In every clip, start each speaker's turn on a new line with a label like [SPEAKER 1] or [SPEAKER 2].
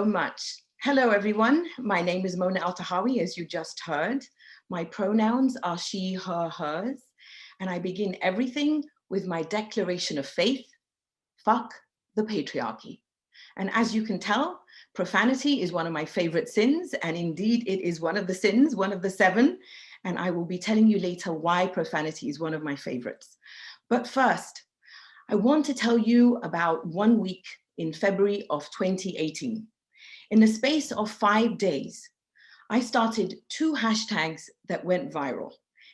[SPEAKER 1] much. Hello, everyone. My name is Mona Eltahawy, as you just heard. My pronouns are she, her, hers, and I begin everything with my declaration of faith: fuck the patriarchy. And as you can tell, profanity is one of my favorite sins, and indeed it is one of the sins, one of the 7, and I will be telling you later why profanity is one of my favorites. But first, I want to tell you about 1 week in February of 2018. In the space of 5 days, I started 2 hashtags that went viral.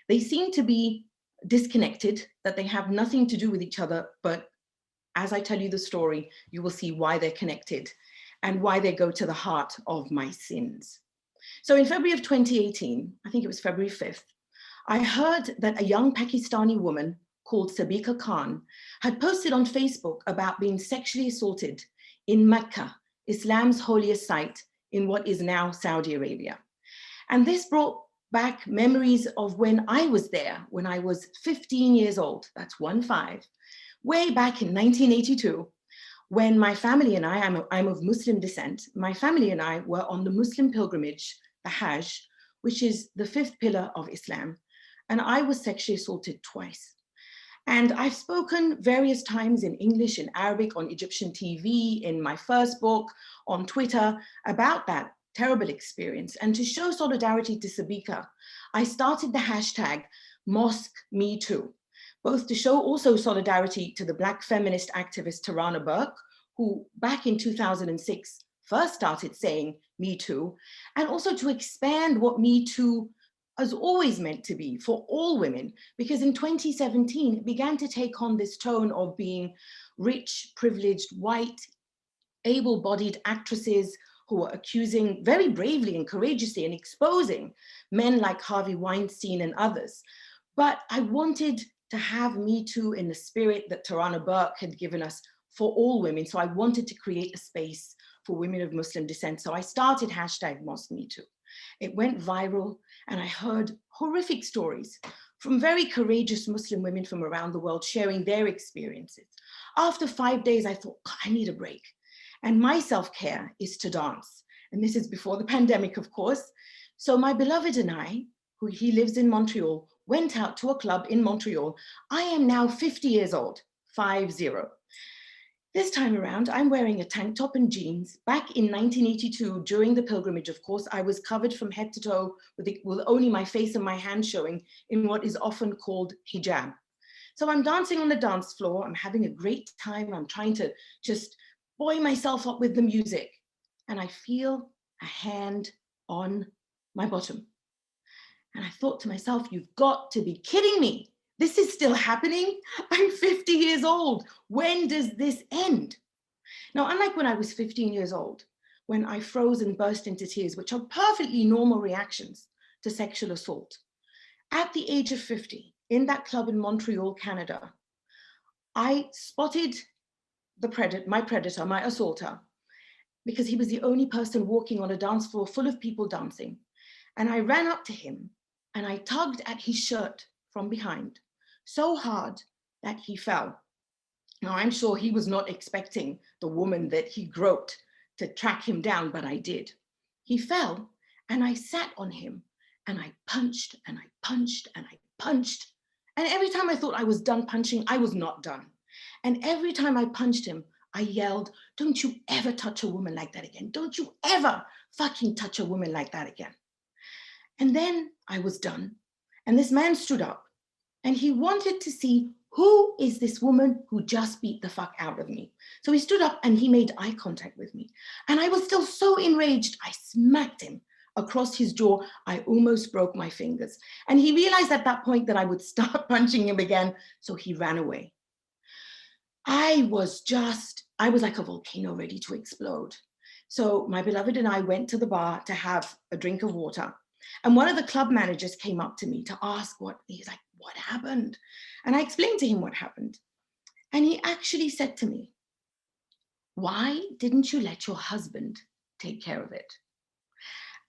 [SPEAKER 1] They seem to be disconnected, that they have nothing to do with each other, but as I tell you the story, you will see why they're connected and why they go to the heart of my sins. So in February of 2018, I think it was February 5th, I heard that a young Pakistani woman called Sabika Khan had posted on Facebook about being sexually assaulted in Mecca, Islam's holiest site in what is now Saudi Arabia. And this brought back memories of when I was there, when I was 15 years old, that's 15, way back in 1982, when my family and I'm of Muslim descent, my family and I were on the Muslim pilgrimage, the Hajj, which is the 5th pillar of Islam, and I was sexually assaulted twice. And I've spoken various times in English and Arabic, on Egyptian TV, in my first book, on Twitter, about that terrible experience. And to show solidarity to Sabika, I started the hashtag #MosqueMeToo, both to show also solidarity to the Black feminist activist Tarana Burke, who back in 2006 first started saying Me Too, and also to expand what Me Too has always meant to be for all women, because in 2017, it began to take on this tone of being rich, privileged, white, able-bodied actresses who were accusing very bravely and courageously and exposing men like Harvey Weinstein and others. But I wanted to have Me Too in the spirit that Tarana Burke had given us for all women. So I wanted to create a space for women of Muslim descent. So I started hashtag #MosqueMeToo. It went viral, and I heard horrific stories from very courageous Muslim women from around the world sharing their experiences. After 5 days, I thought, I need a break. And my self-care is to dance. And this is before the pandemic, of course. So my beloved and I, he lives in Montreal, went out to a club in Montreal. I am now 50 years old, 50. This time around, I'm wearing a tank top and jeans. Back in 1982, during the pilgrimage, of course, I was covered from head to toe with only my face and my hands showing in what is often called hijab. So I'm dancing on the dance floor. I'm having a great time. I'm trying to just buoy myself up with the music. And I feel a hand on my bottom. And I thought to myself, you've got to be kidding me. This is still happening? I'm 50 years old. When does this end? Now, unlike when I was 15 years old, when I froze and burst into tears, which are perfectly normal reactions to sexual assault, at the age of 50, in that club in Montreal, Canada, I spotted my predator, my assaulter, because he was the only person walking on a dance floor full of people dancing. And I ran up to him and I tugged at his shirt from behind so hard that he fell. Now, I'm sure he was not expecting the woman that he groped to track him down, but I did. He fell and I sat on him and I punched and I punched and I punched. And every time I thought I was done punching, I was not done. And every time I punched him, I yelled, don't you ever touch a woman like that again. Don't you ever fucking touch a woman like that again. And then I was done. And this man stood up and he wanted to see, who is this woman who just beat the fuck out of me? So he stood up and he made eye contact with me. And I was still so enraged, I smacked him across his jaw. I almost broke my fingers. And he realized at that point that I would start punching him again. So he ran away. I was like a volcano ready to explode. So my beloved and I went to the bar to have a drink of water. And one of the club managers came up to me to ask he's like, what happened? And I explained to him what happened. And he actually said to me, why didn't you let your husband take care of it?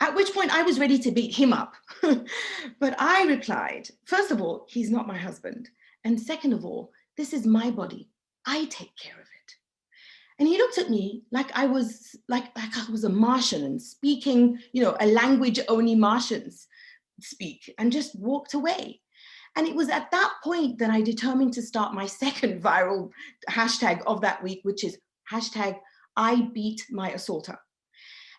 [SPEAKER 1] At which point I was ready to beat him up. But I replied, first of all, he's not my husband. And second of all, this is my body. I take care of it. And he looked at me like I was a Martian and speaking, a language only Martians speak, and just walked away. And it was at that point that I determined to start my second viral hashtag of that week, which is hashtag I beat my assaulter.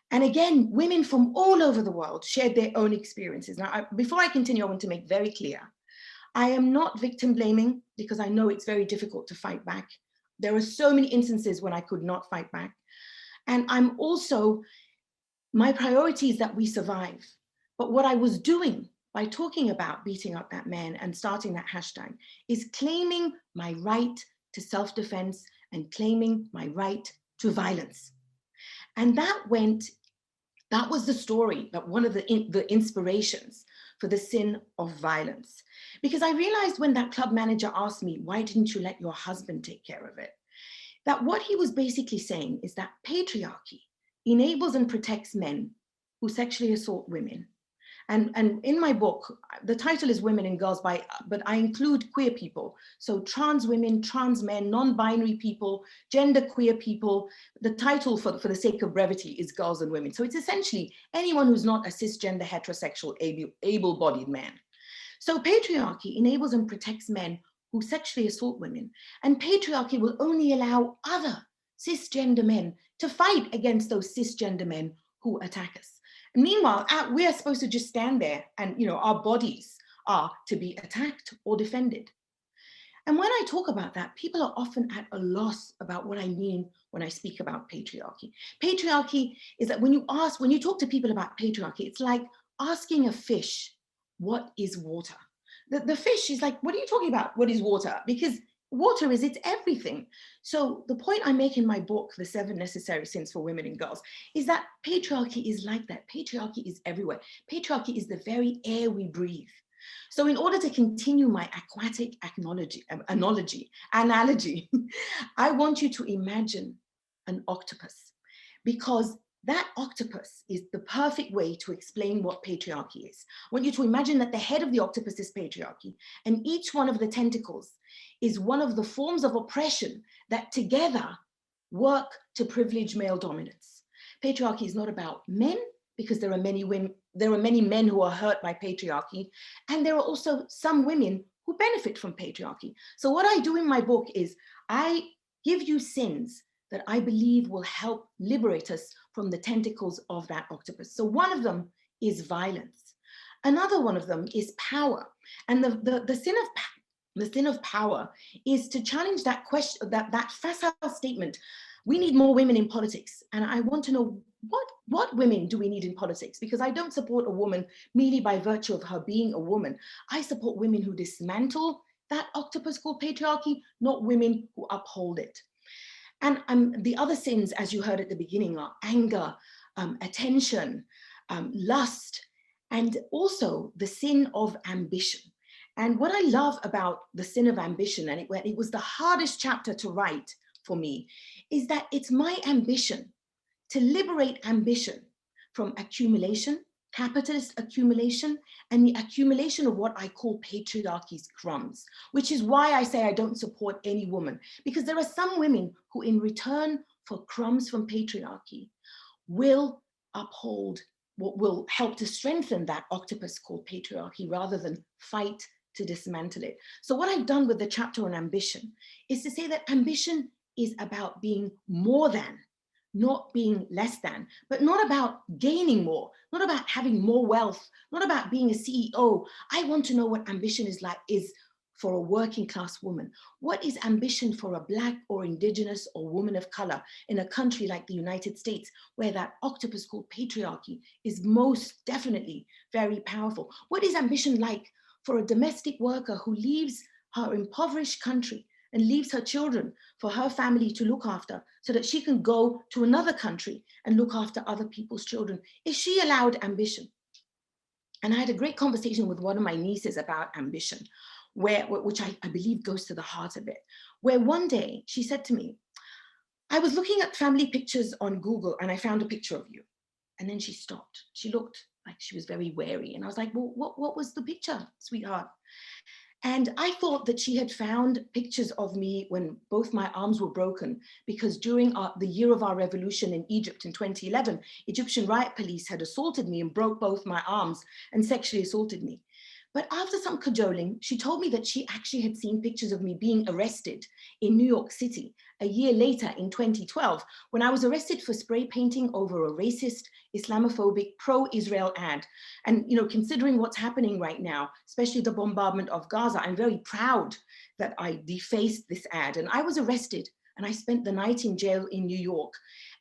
[SPEAKER 1] And again, women from all over the world shared their own experiences. Now, before I continue, I want to make very clear, I am not victim blaming, because I know it's very difficult to fight back. There are so many instances when I could not fight back. And I'm also, my priority is that we survive. But what I was doing by talking about beating up that man and starting that hashtag is claiming my right to self-defense and claiming my right to violence. And that was the story, that one of the inspirations for the sin of violence. Because I realized when that club manager asked me, why didn't you let your husband take care of it? That what he was basically saying is that patriarchy enables and protects men who sexually assault women. And in my book, the title is Women and Girls, but I include queer people. So trans women, trans men, non-binary people, gender queer people. The title, for the sake of brevity, is Girls and Women. So it's essentially anyone who's not a cisgender, heterosexual, able-bodied man. So patriarchy enables and protects men who sexually assault women. And patriarchy will only allow other cisgender men to fight against those cisgender men who attack us. Meanwhile, we are supposed to just stand there and, our bodies are to be attacked or defended. And when I talk about that, people are often at a loss about what I mean when I speak about patriarchy. Patriarchy is that when you talk to people about patriarchy, it's like asking a fish, what is water? The fish is like, what are you talking about? What is water? Because water it's everything. So the point I make in my book, The 7 Necessary Sins for Women and Girls, is that patriarchy is like that. Patriarchy is everywhere. Patriarchy is the very air we breathe. So in order to continue my aquatic analogy, I want you to imagine an octopus, because that octopus is the perfect way to explain what patriarchy is. I want you to imagine that the head of the octopus is patriarchy, and each one of the tentacles is one of the forms of oppression that together work to privilege male dominance. Patriarchy is not about men, because there are many men who are hurt by patriarchy, and there are also some women who benefit from patriarchy. So what I do in my book is I give you sins that I believe will help liberate us from the tentacles of that octopus. So one of them is violence. Another one of them is power. And the sin of power is to challenge that question, that facile statement, we need more women in politics. And I want to know, what women do we need in politics? Because I don't support a woman merely by virtue of her being a woman. I support women who dismantle that octopus called patriarchy, not women who uphold it. And the other sins, as you heard at the beginning, are anger, attention, lust, and also the sin of ambition. And what I love about the sin of ambition, and it was the hardest chapter to write for me, is that it's my ambition to liberate ambition from accumulation, capitalist accumulation, and the accumulation of what I call patriarchy's crumbs, which is why I say I don't support any woman, because there are some women who, in return for crumbs from patriarchy, will uphold what will help to strengthen that octopus called patriarchy rather than fight to dismantle it. So what I've done with the chapter on ambition is to say that ambition is about being more than, not being less than, but not about gaining more, not about having more wealth, not about being a CEO. I want to know what ambition is for a working class woman. What is ambition for a Black or Indigenous or woman of color in a country like the United States, where that octopus called patriarchy is most definitely very powerful? What is ambition like for a domestic worker who leaves her impoverished country and leaves her children for her family to look after so that she can go to another country and look after other people's children? Is she allowed ambition? And I had a great conversation with one of my nieces about ambition, which I believe goes to the heart of it, where one day she said to me, I was looking at family pictures on Google and I found a picture of you. And then she stopped. She looked like she was very wary. And I was like, well, what was the picture, sweetheart? And I thought that she had found pictures of me when both my arms were broken, because during the year of our revolution in Egypt in 2011, Egyptian riot police had assaulted me and broke both my arms and sexually assaulted me. But after some cajoling, she told me that she actually had seen pictures of me being arrested in New York City a year later in 2012, when I was arrested for spray painting over a racist, Islamophobic, pro-Israel ad. And considering what's happening right now, especially the bombardment of Gaza, I'm very proud that I defaced this ad. And I was arrested and I spent the night in jail in New York.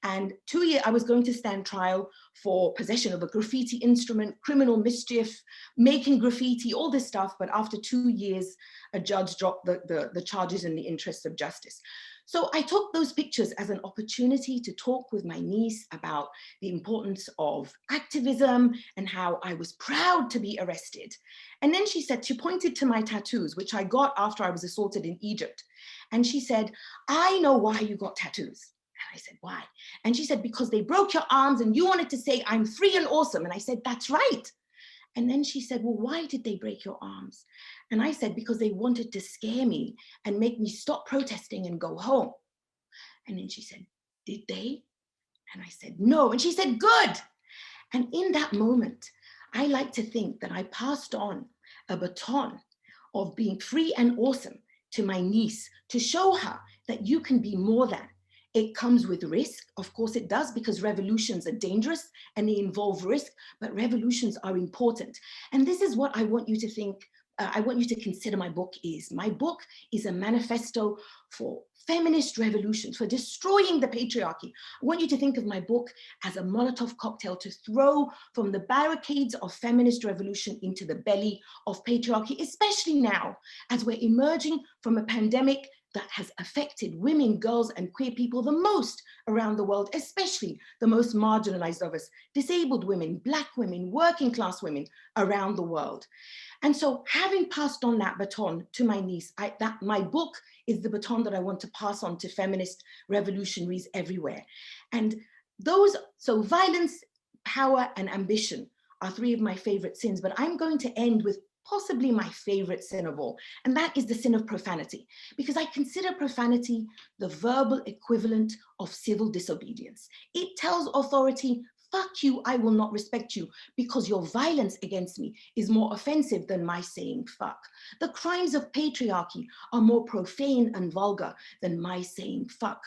[SPEAKER 1] And 2 years, I was going to stand trial for possession of a graffiti instrument, criminal mischief, making graffiti, all this stuff. But after 2 years, a judge dropped the charges in the interest of justice. So I took those pictures as an opportunity to talk with my niece about the importance of activism and how I was proud to be arrested. And then she pointed to my tattoos, which I got after I was assaulted in Egypt. And she said, I know why you got tattoos. And I said, why? And she said, because they broke your arms and you wanted to say, I'm free and awesome. And I said, that's right. And then she said, well, why did they break your arms? And I said, because they wanted to scare me and make me stop protesting and go home. And then she said, did they? And I said, no. And she said, good. And in that moment, I like to think that I passed on a baton of being free and awesome to my niece, to show her that you can be more than. It comes with risk. Of course it does, because revolutions are dangerous and they involve risk, but revolutions are important. And this is what I want you to think, I want you to consider my book is. My book is a manifesto for feminist revolutions, for destroying the patriarchy. I want you to think of my book as a Molotov cocktail to throw from the barricades of feminist revolution into the belly of patriarchy, especially now as we're emerging from a pandemic that has affected women, girls, and queer people the most around the world, especially the most marginalized of us, disabled women, Black women, working class women around the world. And so having passed on that baton to my niece, my book is the baton that I want to pass on to feminist revolutionaries everywhere. And so violence, power, and ambition are three of my favorite sins, but I'm going to end with possibly my favorite sin of all, and that is the sin of profanity, because I consider profanity the verbal equivalent of civil disobedience. It tells authority, fuck you, I will not respect you, because your violence against me is more offensive than my saying fuck. The crimes of patriarchy are more profane and vulgar than my saying fuck.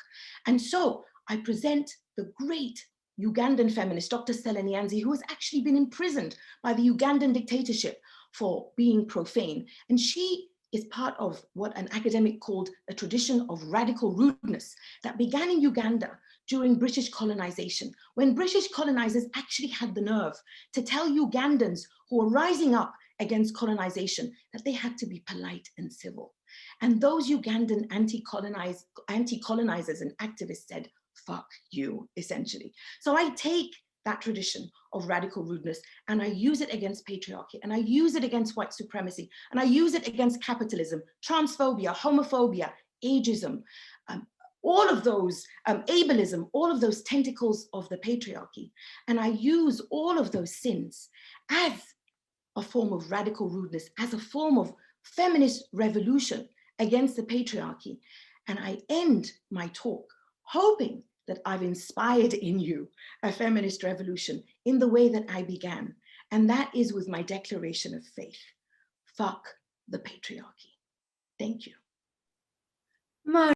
[SPEAKER 1] And so I present the great Ugandan feminist, Dr. Stella Nyanzi, who has actually been imprisoned by the Ugandan dictatorship for being profane. And she is part of what an academic called a tradition of radical rudeness that began in Uganda during British colonization, when British colonizers actually had the nerve to tell Ugandans who were rising up against colonization that they had to be polite and civil. And those Ugandan anti-colonizers and activists said, fuck you, essentially. So I take that tradition of radical rudeness and I use it against patriarchy, and I use it against white supremacy, and I use it against capitalism, transphobia, homophobia, ageism, all of those, ableism, all of those tentacles of the patriarchy. And I use all of those sins as a form of radical rudeness, as a form of feminist revolution against the patriarchy. And I end my talk hoping that I've inspired in you a feminist revolution in the way that I began. And that is with my declaration of faith. Fuck the patriarchy. Thank you.